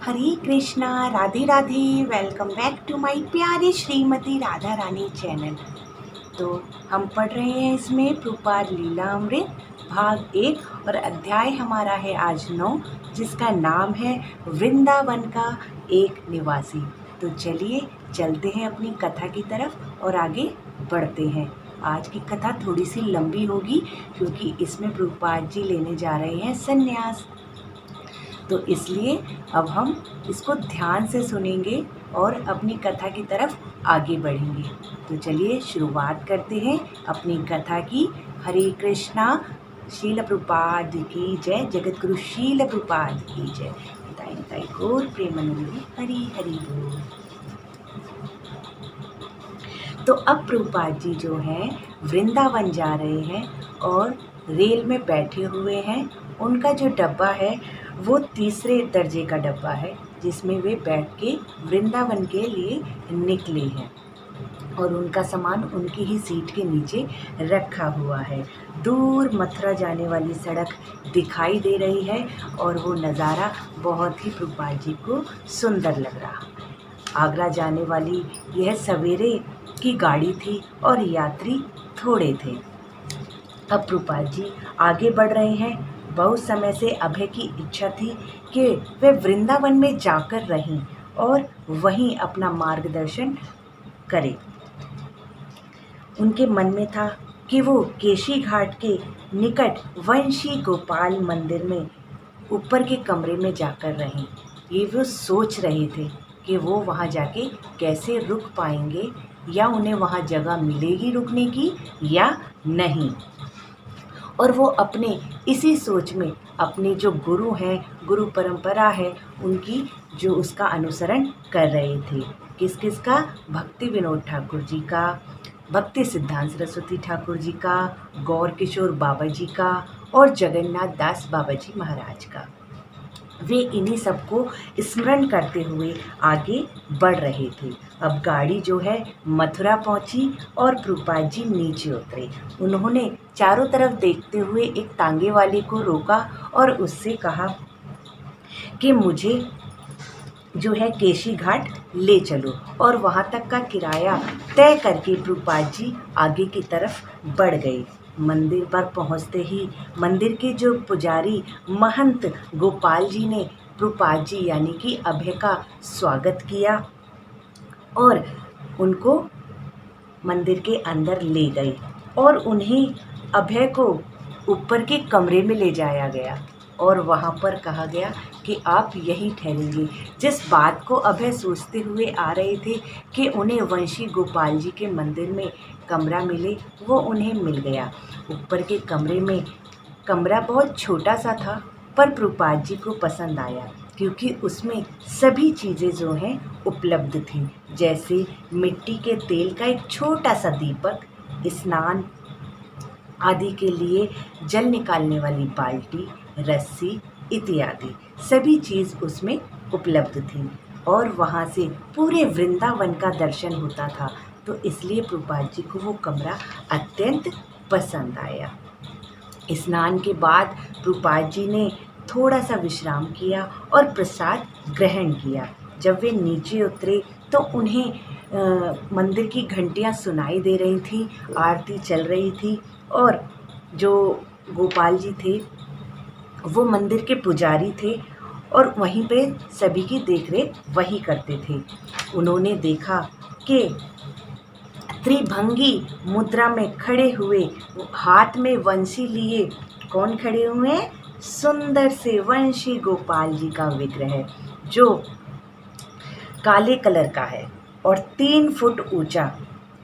Hare Krishna, Radhe Radhe. Welcome back to my प्यारे Shrimati Radha Rani channel. तो हम पढ़ रहे हैं इसमें प्रभुपाद लीलामृत भाग 1 और अध्याय हमारा है आज 9, जिसका नाम है वृंदावन का एक निवासी। तो चलिए चलते हैं अपनी कथा की तरफ और आगे बढ़ते हैं। आज की कथा थोड़ी सी लंबी होगी क्योंकि इसमें प्रभुपाद जी लेने जा रहे हैं संन्यास, तो इसलिए अब हम इसको ध्यान से सुनेंगे और अपनी कथा की तरफ आगे बढ़ेंगे। तो चलिए शुरुआत करते हैं अपनी कथा की। हरे कृष्णा। शील प्रभुपाद की जय। जगत गुरु शील प्रभुपाद की जय। ताई ताई गौर प्रेमानंदी हरि हरि बोल। तो अब प्रभुपाद जी जो हैं वृंदावन जा रहे हैं और रेल में बैठे हुए हैं। उनका जो डब्बा है वो तीसरे दर्जे का डब्बा है, जिसमें वे बैठ के वृंदावन के लिए निकले हैं और उनका सामान उनकी ही सीट के नीचे रखा हुआ है। दूर मथुरा जाने वाली सड़क दिखाई दे रही है और वो नज़ारा बहुत ही प्रभुपाद जी को सुंदर लग रहा। आगरा जाने वाली यह सवेरे की गाड़ी थी और यात्री थोड़े थे। अब प्रभुपाद जी आगे बढ़ रहे हैं। बहुत समय से अभय की इच्छा थी कि वे वृंदावन में जाकर रहें और वहीं अपना मार्गदर्शन करें। उनके मन में था कि वो केशी घाट के निकट वंशी गोपाल मंदिर में ऊपर के कमरे में जाकर रहें। ये वो सोच रहे थे कि वो वहाँ जाके कैसे रुक पाएंगे या उन्हें वहाँ जगह मिलेगी रुकने की या नहीं। और वो अपने इसी सोच में अपने जो गुरु हैं, गुरु परंपरा है उनकी, जो उसका अनुसरण कर रहे थे। किस किस का? भक्ति विनोद ठाकुर जी का, भक्ति सिद्धांत सरस्वती ठाकुर जी का, गौर किशोर बाबा जी का और जगन्नाथ दास बाबा जी महाराज का। वे इन्हीं सबको स्मरण करते हुए आगे बढ़ रहे थे। अब गाड़ी जो है मथुरा पहुंची और प्रभुपाद जी नीचे उतरे। उन्होंने चारों तरफ देखते हुए एक तांगे वाले को रोका और उससे कहा कि मुझे जो है केशी घाट ले चलो, और वहाँ तक का किराया तय करके प्रभुपाद जी आगे की तरफ बढ़ गए। मंदिर पर पहुँचते ही मंदिर के जो पुजारी महंत गोपाल जी ने प्रभुपाद जी यानी कि अभय का स्वागत किया और उनको मंदिर के अंदर ले गए और उन्हें अभय को ऊपर के कमरे में ले जाया गया और वहाँ पर कहा गया कि आप यहीं ठहरेंगे। जिस बात को अभय सोचते हुए आ रहे थे कि उन्हें वंशी गोपाल जी के मंदिर में कमरा मिले, वो उन्हें मिल गया। ऊपर के कमरे में कमरा बहुत छोटा सा था, पर प्रभुपाद जी को पसंद आया क्योंकि उसमें सभी चीज़ें जो हैं उपलब्ध थीं, जैसे मिट्टी के तेल का एक छोटा सा दीपक, स्नान आदि के लिए जल निकालने वाली बाल्टी, रस्सी इत्यादि सभी चीज़ उसमें उपलब्ध थी और वहाँ से पूरे वृंदावन का दर्शन होता था। तो इसलिए प्रभुपाद जी को वो कमरा अत्यंत पसंद आया। स्नान के बाद प्रभुपाद जी ने थोड़ा सा विश्राम किया और प्रसाद ग्रहण किया। जब वे नीचे उतरे तो उन्हें मंदिर की घंटियां सुनाई दे रही थी, आरती चल रही थी और जो गोपाल जी थे वो मंदिर के पुजारी थे और वहीं पे सभी की देखरेख वही करते थे। उन्होंने देखा कि त्रिभंगी मुद्रा में खड़े हुए, हाथ में वंशी लिए कौन खड़े हुए हैं? सुंदर से वंशी गोपाल जी का विग्रह जो काले कलर का है और 3 फुट ऊंचा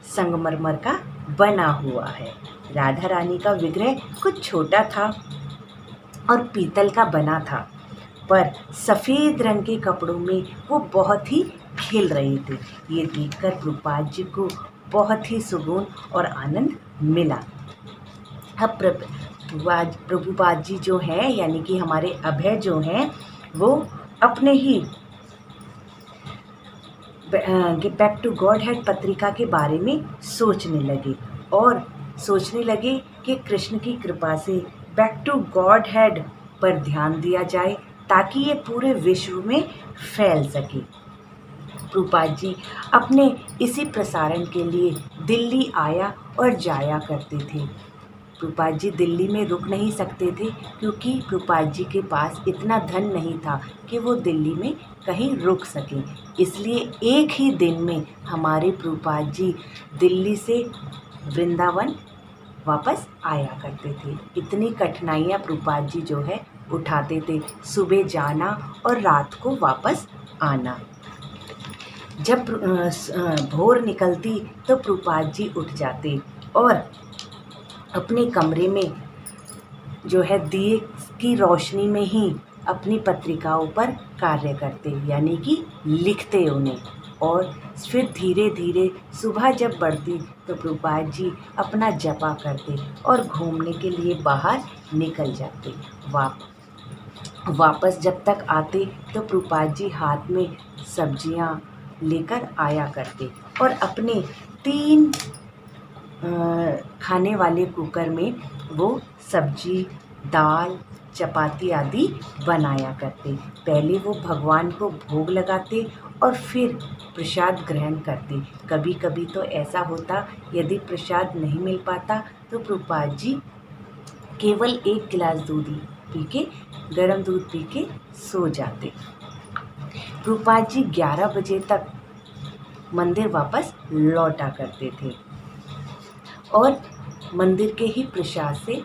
संगमरमर का बना हुआ है। राधा रानी का विग्रह कुछ छोटा था और पीतल का बना था, पर सफ़ेद रंग के कपड़ों में वो बहुत ही खिल रहे थे। ये देखकर प्रभुपाद जी को बहुत ही सुकून और आनंद मिला। अब प्रभुपाद जी जो हैं यानी कि हमारे अभय जो हैं वो अपने ही बैक टू गॉड हेड पत्रिका के बारे में सोचने लगे और सोचने लगे कि कृष्ण की कृपा से बैक टू गॉड हेड पर ध्यान दिया जाए ताकि ये पूरे विश्व में फैल सके। प्रभुपाद जी अपने इसी प्रसारण के लिए दिल्ली आया और जाया करते थे। प्रभुपाद जी दिल्ली में रुक नहीं सकते थे क्योंकि प्रभुपाद जी के पास इतना धन नहीं था कि वो दिल्ली में कहीं रुक सकें। इसलिए एक ही दिन में हमारे प्रभुपाद जी दिल्ली से वृंदावन वापस आया करते थे। इतनी कठिनाइयाँ प्रभुपाद जी जो है उठाते थे, सुबह जाना और रात को वापस आना। जब भोर निकलती तो प्रभुपाद जी उठ जाते और अपने कमरे में जो है दिए की रोशनी में ही अपनी पत्रिकाओं पर कार्य करते, यानी कि लिखते उन्हें। और फिर धीरे धीरे सुबह जब बढ़ती तो प्रभुपाद जी अपना जपा करते और घूमने के लिए बाहर निकल जाते। वापस जब तक आते तो प्रभुपाद जी हाथ में सब्जियां लेकर आया करते और अपने 3 खाने वाले कुकर में वो सब्जी, दाल, चपाती आदि बनाया करते। पहले वो भगवान को भोग लगाते और फिर प्रसाद ग्रहण करते। कभी कभी तो ऐसा होता, यदि प्रसाद नहीं मिल पाता तो प्रभुपाद जी केवल 1 गिलास दूध पी के, गर्म दूध पी के सो जाते। प्रभुपाद जी 11 बजे तक मंदिर वापस लौटा करते थे और मंदिर के ही प्रसाद से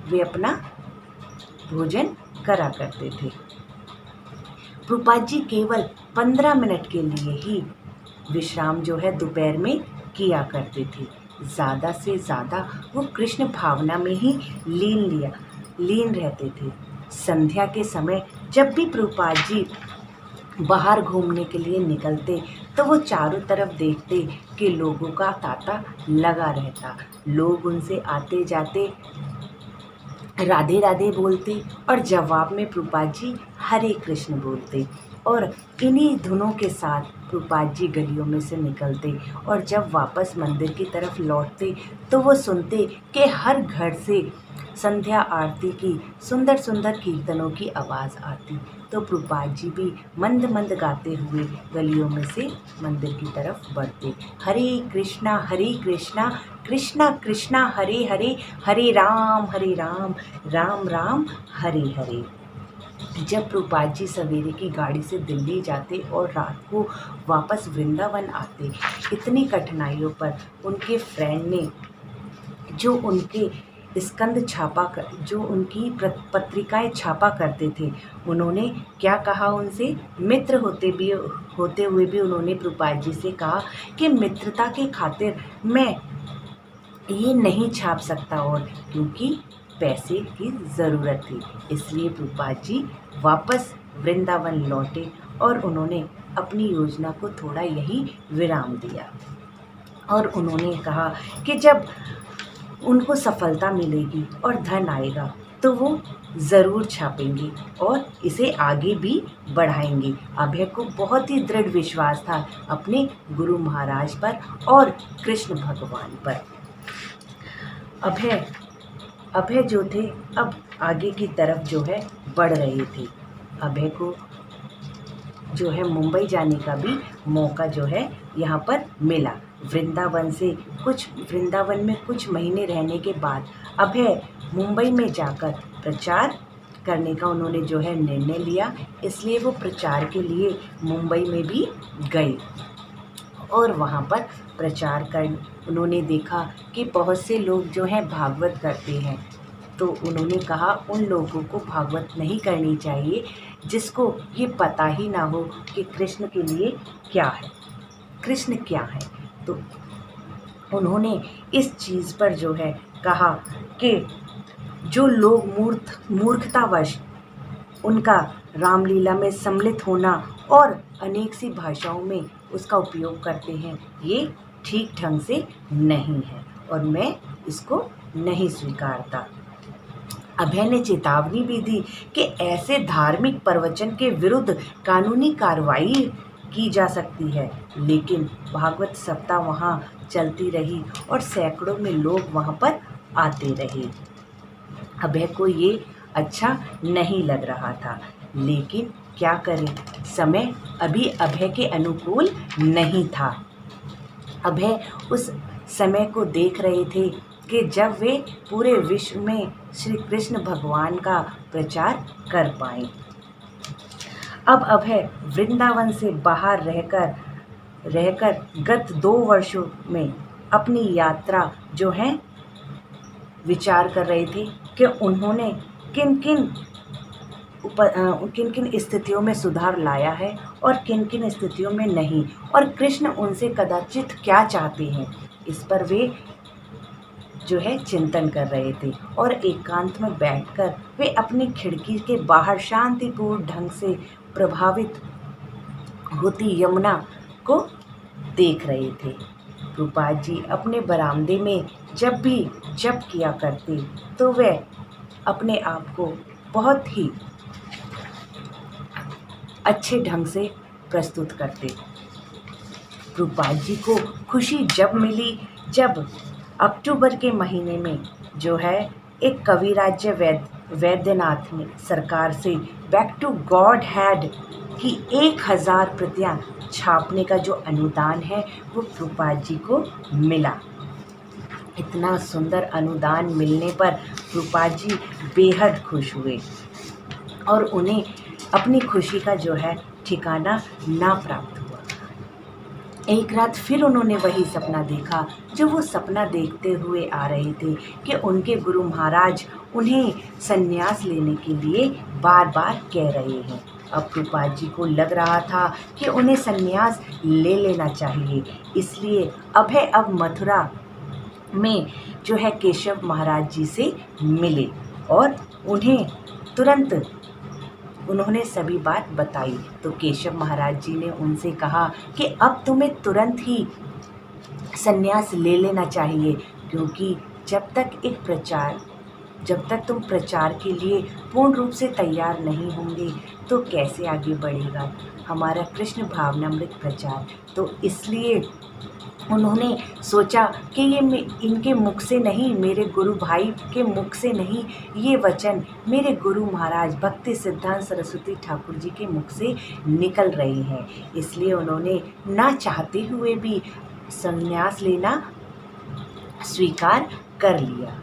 वे अपना भोजन करा करते थे। प्रभुपाद जी केवल 15 मिनट के लिए ही विश्राम जो है दोपहर में किया करते थे। ज़्यादा से ज़्यादा वो कृष्ण भावना में ही लीन रहते थे। संध्या के समय जब भी प्रभुपाद जी बाहर घूमने के लिए निकलते तो वो चारों तरफ देखते कि लोगों का तांता लगा रहता। लोग उनसे आते जाते राधे राधे बोलते और जवाब में प्रभुपाद जी हरे कृष्ण बोलते। और इन्हीं धुनों के साथ प्रभुपाद जी गलियों में से निकलते और जब वापस मंदिर की तरफ लौटते तो वो सुनते कि हर घर से संध्या आरती की सुंदर सुंदर कीर्तनों की आवाज़ आती। तो प्रभुपाद जी भी मंद मंद गाते हुए गलियों में से मंदिर की तरफ बढ़ते। हरे कृष्णा कृष्णा कृष्णा हरे हरे, हरे राम राम राम हरे हरे। जब प्रभुपाद जी सवेरे की गाड़ी से दिल्ली जाते और रात को वापस वृंदावन आते, इतनी कठिनाइयों पर उनके फ्रेंड ने जो उनके स्कंद छापा कर, जो उनकी पत्रिकाएं छापा करते थे, उन्होंने क्या कहा उनसे, मित्र होते हुए भी उन्होंने प्रभुपाद जी से कहा कि मित्रता के खातिर मैं ये नहीं छाप सकता, और क्योंकि पैसे की ज़रूरत थी। इसलिए प्रभुपाद जी वापस वृंदावन लौटे और उन्होंने अपनी योजना को थोड़ा यही विराम दिया और उन्होंने कहा कि जब उनको सफलता मिलेगी और धन आएगा तो वो ज़रूर छापेंगे और इसे आगे भी बढ़ाएंगे। अभय को बहुत ही दृढ़ विश्वास था अपने गुरु महाराज पर और कृष्ण भगवान पर। अभय जो थे अब आगे की तरफ जो है बढ़ रहे थे। अभय को जो है मुंबई जाने का भी मौका जो है यहाँ पर मिला। वृंदावन में कुछ महीने रहने के बाद अभय मुंबई में जाकर प्रचार करने का उन्होंने जो है निर्णय लिया। इसलिए वो प्रचार के लिए मुंबई में भी गए और वहाँ पर प्रचार कर उन्होंने देखा कि बहुत से लोग जो हैं भागवत करते हैं। तो उन्होंने कहा उन लोगों को भागवत नहीं करनी चाहिए जिसको ये पता ही ना हो कि कृष्ण के लिए क्या है, कृष्ण क्या है। तो उन्होंने इस चीज़ पर जो है कहा कि जो लोग मूर्खतावश उनका रामलीला में सम्मिलित होना और अनेक सी भाषाओं में उसका उपयोग करते हैं, ये ठीक ढंग से नहीं है और मैं इसको नहीं स्वीकारता। अभय ने चेतावनी भी दी कि ऐसे धार्मिक प्रवचन के विरुद्ध कानूनी कार्रवाई की जा सकती है। लेकिन भागवत सप्ताह वहाँ चलती रही और सैकड़ों में लोग वहाँ पर आते रहे। अभय को ये अच्छा नहीं लग रहा था, लेकिन क्या करें, समय अभी अभय के अनुकूल नहीं था। अभय उस समय को देख रहे थे कि जब वे पूरे विश्व में श्री कृष्ण भगवान का प्रचार कर पाएं। अब अभय वृंदावन से बाहर रहकर गत 2 वर्षों में अपनी यात्रा जो है विचार कर रहे थे कि उन्होंने किन किन स्थितियों में सुधार लाया है और किन किन स्थितियों में नहीं, और कृष्ण उनसे कदाचित क्या चाहते हैं, इस पर वे जो है चिंतन कर रहे थे। और एकांत में बैठकर वे अपनी खिड़की के बाहर शांतिपूर्ण ढंग से प्रभावित होती यमुना को देख रहे थे। प्रभुपाद जी अपने बरामदे में जब भी जप किया करते तो वे अपने आप को बहुत ही अच्छे ढंग से प्रस्तुत करते। प्रभुपाद जी को खुशी जब मिली जब अक्टूबर के महीने में जो है एक कविराज्य वैद्यनाथ ने सरकार से बैक टू गॉड हेड की 1000 प्रतियां छापने का जो अनुदान है वो प्रभुपाद जी को मिला। इतना सुंदर अनुदान मिलने पर प्रभुपाद जी बेहद खुश हुए और उन्हें अपनी खुशी का जो है ठिकाना ना प्राप्त हुआ। एक रात फिर उन्होंने वही सपना देखा जो वो सपना देखते हुए आ रहे थे कि उनके गुरु महाराज उन्हें संन्यास लेने के लिए बार बार कह रहे हैं। अब प्रभुपाद जी को लग रहा था कि उन्हें संन्यास ले लेना चाहिए, इसलिए अभय अब मथुरा में जो है केशव महाराज जी से मिले और उन्होंने सभी बात बताई। तो केशव महाराज जी ने उनसे कहा कि अब तुम्हें तुरंत ही संन्यास ले लेना चाहिए, क्योंकि जब तक तुम प्रचार के लिए पूर्ण रूप से तैयार नहीं होंगे तो कैसे आगे बढ़ेगा हमारा कृष्ण भावनामृत प्रचार। तो इसलिए उन्होंने सोचा कि ये इनके मुख से नहीं, मेरे गुरु भाई के मुख से नहीं, ये वचन मेरे गुरु महाराज भक्ति सिद्धांत सरस्वती ठाकुर जी के मुख से निकल रहे हैं। इसलिए उन्होंने ना चाहते हुए भी संन्यास लेना स्वीकार कर लिया।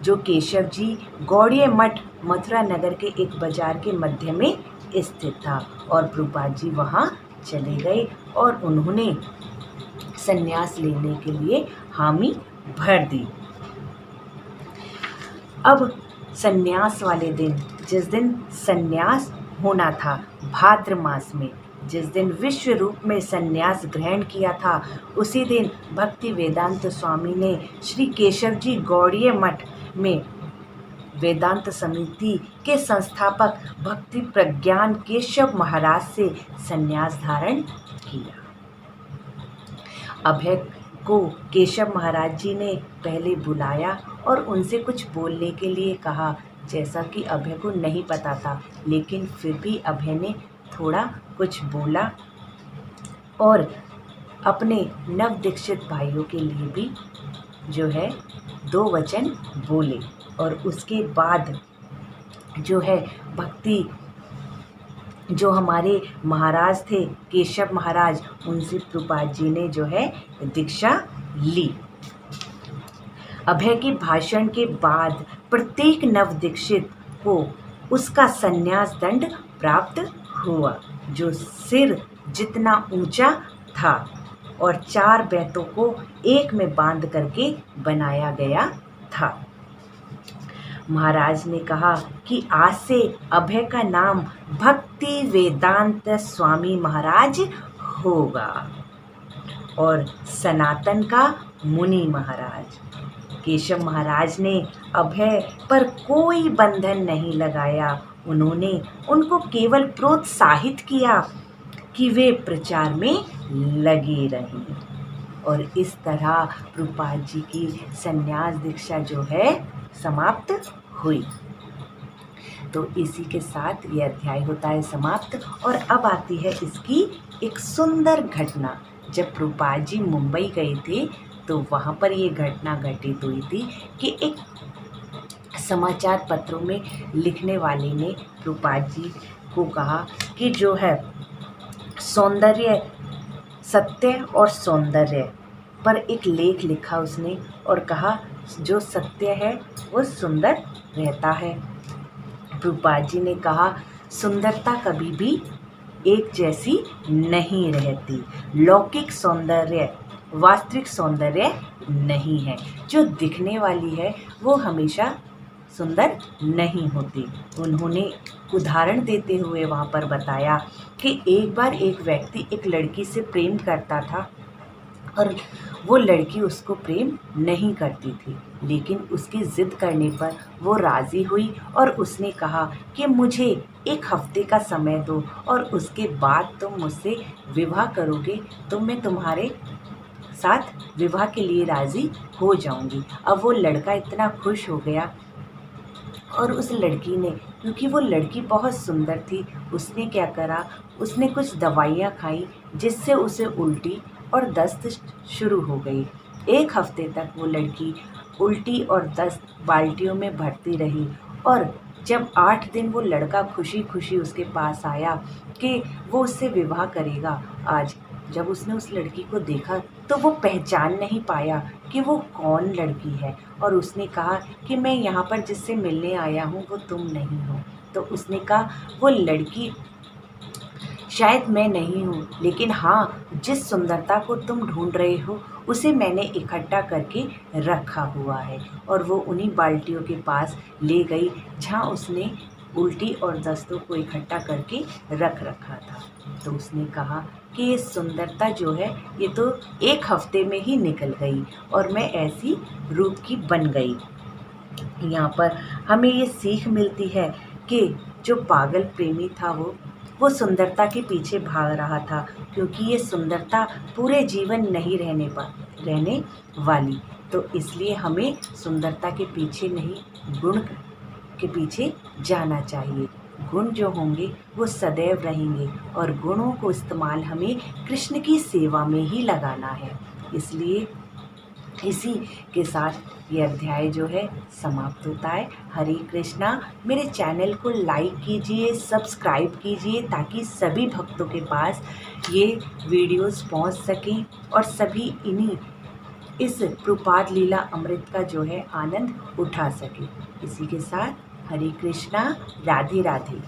जो केशव जी गौड़ीय मठ मथुरा नगर के एक बाजार के मध्य में स्थित था और प्रभुपाद जी वहाँ चले गए और उन्होंने संन्यास लेने के लिए हामी भर दी। अब संन्यास वाले दिन, जिस दिन संन्यास होना था भाद्र मास में, जिस दिन विश्व रूप में संन्यास ग्रहण किया था, उसी दिन भक्ति वेदांत स्वामी ने श्री केशव जी गौड़ीय मठ में वेदांत समिति के संस्थापक भक्ति प्रज्ञान केशव महाराज से संन्यास धारण किया। अभय को केशव महाराज जी ने पहले बुलाया और उनसे कुछ बोलने के लिए कहा, जैसा कि अभय को नहीं पता था, लेकिन फिर भी अभय ने थोड़ा कुछ बोला और अपने नव दीक्षित भाइयों के लिए भी जो है 2 वचन बोले। और उसके बाद जो है भक्ति जो हमारे महाराज थे केशव महाराज, उनसे प्रभुपाद जी ने जो है दीक्षा ली। अभय के भाषण के बाद प्रत्येक नव दीक्षित को उसका संन्यास दंड प्राप्त हुआ, जो सिर जितना ऊंचा था और 4 बेतों को एक में बांध करके बनाया गया था। महाराज ने कहा कि आज से अभय का नाम भक्ति वेदांत स्वामी महाराज होगा और सनातन का मुनि महाराज। केशव महाराज ने अभय पर कोई बंधन नहीं लगाया, उन्होंने उनको केवल प्रोत्साहित किया कि वे प्रचार में लगे रहें। और इस तरह प्रभुपाद जी की संन्यास दीक्षा जो है समाप्त हुई। तो इसी के साथ ये अध्याय होता है समाप्त। और अब आती है इसकी एक सुंदर घटना। जब प्रभुपाद जी मुंबई गए थे तो वहाँ पर ये घटना घटित हुई थी कि एक समाचार पत्रों में लिखने वाले ने प्रभुपाद जी को कहा कि जो है सौंदर्य, सत्य और सौंदर्य पर एक लेख लिखा उसने और कहा जो सत्य है वो सुंदर रहता है। प्रभुपाद जी ने कहा सुंदरता कभी भी एक जैसी नहीं रहती। लौकिक सौंदर्य वास्तविक सौंदर्य नहीं है। जो दिखने वाली है वो हमेशा सुंदर नहीं होती। उन्होंने उदाहरण देते हुए वहाँ पर बताया कि एक बार एक व्यक्ति एक लड़की से प्रेम करता था और वो लड़की उसको प्रेम नहीं करती थी, लेकिन उसकी ज़िद करने पर वो राज़ी हुई और उसने कहा कि मुझे 1 हफ्ते का समय दो और उसके बाद तुम मुझसे विवाह करोगे तो मैं तुम्हारे साथ विवाह के लिए राज़ी हो जाऊंगी। अब वो लड़का इतना खुश हो गया और उस लड़की ने, क्योंकि वो लड़की बहुत सुंदर थी, उसने क्या करा, उसने कुछ दवाइयाँ खाई जिससे उसे उल्टी और दस्त शुरू हो गई। 1 हफ्ते तक वो लड़की उल्टी और दस्त बाल्टियों में भरती रही और जब 8 दिन वो लड़का खुशी खुशी उसके पास आया कि वो उससे विवाह करेगा आज, जब उसने उस लड़की को देखा तो वो पहचान नहीं पाया कि वो कौन लड़की है और उसने कहा कि मैं यहाँ पर जिससे मिलने आया हूँ वो तुम नहीं हो। तो उसने कहा वो लड़की शायद मैं नहीं हूँ, लेकिन हाँ, जिस सुंदरता को तुम ढूंढ रहे हो उसे मैंने इकट्ठा करके रखा हुआ है। और वो उन्हीं बाल्टियों के पास ले गई जहाँ उसने उल्टी और दस्तों को इकट्ठा करके रख रखा था। तो उसने कहा कि ये सुंदरता जो है ये तो 1 हफ्ते में ही निकल गई और मैं ऐसी रूप की बन गई। यहाँ पर हमें ये सीख मिलती है कि जो पागल प्रेमी था वो सुंदरता के पीछे भाग रहा था, क्योंकि ये सुंदरता पूरे जीवन नहीं रहने वाली। तो इसलिए हमें सुंदरता के पीछे नहीं, गुण के पीछे जाना चाहिए। गुण जो होंगे वो सदैव रहेंगे और गुणों को इस्तेमाल हमें कृष्ण की सेवा में ही लगाना है। इसलिए इसी के साथ ये अध्याय जो है समाप्त होता है। हरे कृष्णा। मेरे चैनल को लाइक कीजिए, सब्सक्राइब कीजिए ताकि सभी भक्तों के पास ये वीडियोस पहुंच सकें और सभी इस प्रभुपाद लीला अमृत का जो है आनंद उठा सकें। इसी के साथ हरे कृष्णा, राधे राधे।